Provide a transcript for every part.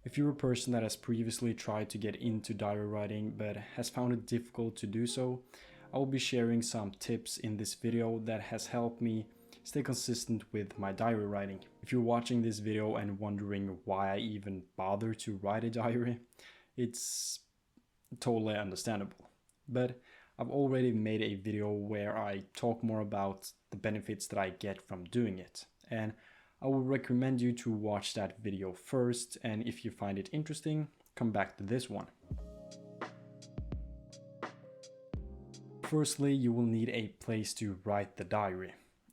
If you're a person that has previously tried to get into diary writing but has found it difficult to do so, I will be sharing some tips in this video that has helped me stay consistent with my diary writing. If you're watching this video and wondering why I even bother to write a diary, it's totally understandable. But I've already made a video where I talk more about the benefits that I get from doing it, and I would recommend you to watch that video first, and if you find it interesting, come back to this one. Firstly, you will need a place to write the diary.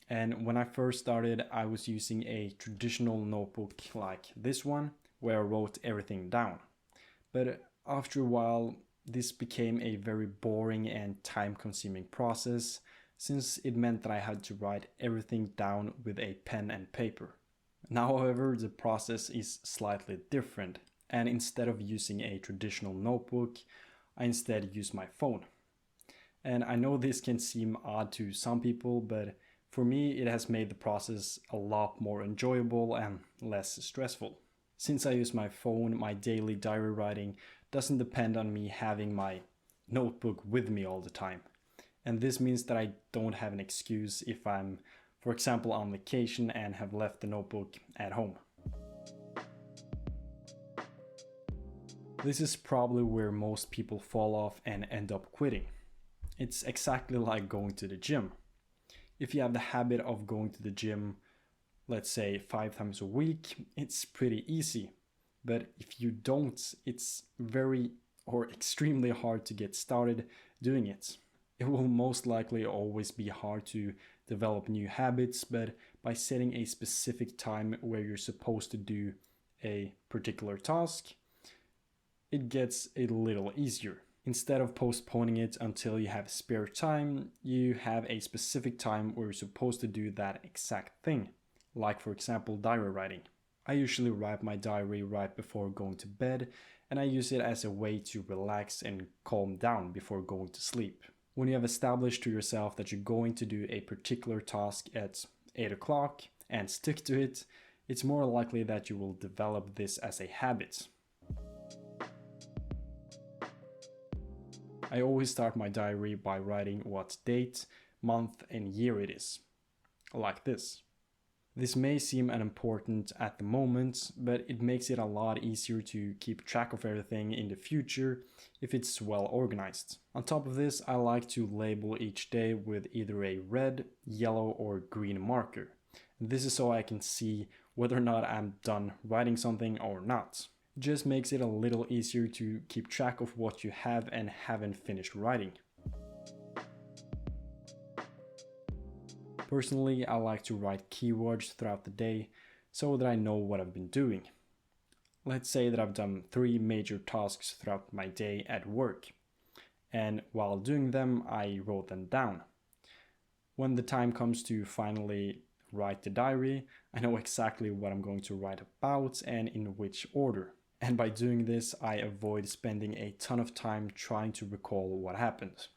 And when I first started, I was using a traditional notebook like this one, where I wrote everything down. But after a while, this became a very boring and time-consuming process, since it meant that I had to write everything down with a pen and paper. Now, however, the process is slightly different, and instead of using a traditional notebook, I instead use my phone. And I know this can seem odd to some people, but for me it has made the process a lot more enjoyable and less stressful. Since I use my phone, my daily diary writing doesn't depend on me having my notebook with me all the time. And this means that I don't have an excuse if I'm, for example, on vacation and have left the notebook at home. This is probably where most people fall off and end up quitting. It's exactly like going to the gym. If you have the habit of going to the gym, let's say 5 times a week, it's pretty easy. But if you don't, it's very or extremely hard to get started doing it. It will most likely always be hard to develop new habits, but by setting a specific time where you're supposed to do a particular task, it gets a little easier. Instead of postponing it until you have spare time, you have a specific time where you're supposed to do that exact thing. Like, for example, diary writing. I usually write my diary right before going to bed, and I use it as a way to relax and calm down before going to sleep. When you have established to yourself that you're going to do a particular task at 8 o'clock and stick to it, it's more likely that you will develop this as a habit. I always start my diary by writing what date, month, and year it is. Like this. This may seem unimportant at the moment, but it makes it a lot easier to keep track of everything in the future if it's well organized. On top of this, I like to label each day with either a red, yellow, or green marker. This is so I can see whether or not I'm done writing something or not. It just makes it a little easier to keep track of what you have and haven't finished writing. Personally, I like to write keywords throughout the day so that I know what I've been doing. Let's say that I've done 3 major tasks throughout my day at work, and while doing them, I wrote them down. When the time comes to finally write the diary, I know exactly what I'm going to write about and in which order. And by doing this, I avoid spending a ton of time trying to recall what happened.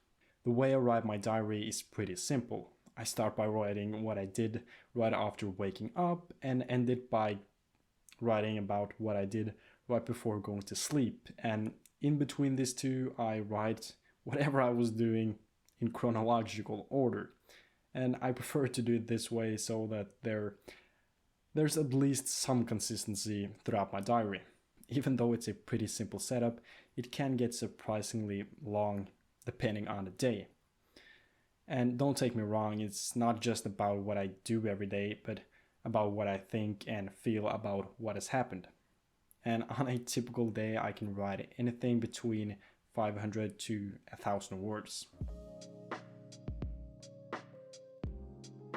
The way I write my diary is pretty simple. I start by writing what I did right after waking up and end it by writing about what I did right before going to sleep. And in between these two, I write whatever I was doing in chronological order. And I prefer to do it this way so that there's at least some consistency throughout my diary. Even though it's a pretty simple setup, it can get surprisingly long depending on the day. And don't take me wrong, it's not just about what I do every day, but about what I think and feel about what has happened. And on a typical day, I can write anything between 500 to 1,000 words.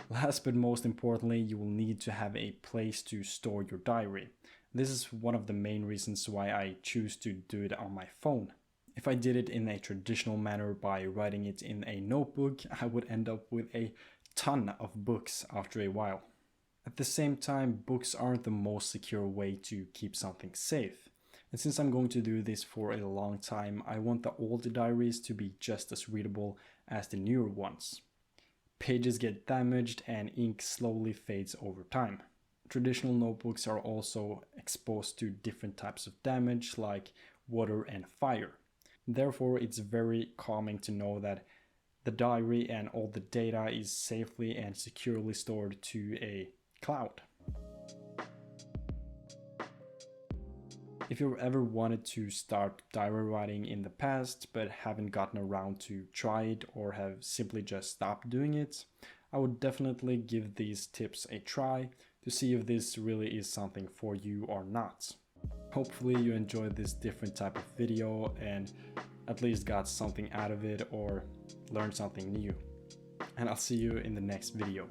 Last but most importantly, you will need to have a place to store your diary. This is one of the main reasons why I choose to do it on my phone. If I did it in a traditional manner by writing it in a notebook, I would end up with a ton of books after a while. At the same time, books aren't the most secure way to keep something safe. And since I'm going to do this for a long time, I want the older diaries to be just as readable as the newer ones. Pages get damaged and ink slowly fades over time. Traditional notebooks are also exposed to different types of damage like water and fire. Therefore, it's very calming to know that the diary and all the data is safely and securely stored to a cloud. If you've ever wanted to start diary writing in the past but haven't gotten around to try it or have simply just stopped doing it, I would definitely give these tips a try to see if this really is something for you or not. Hopefully you enjoyed this different type of video and at least got something out of it or learned something new. And I'll see you in the next video.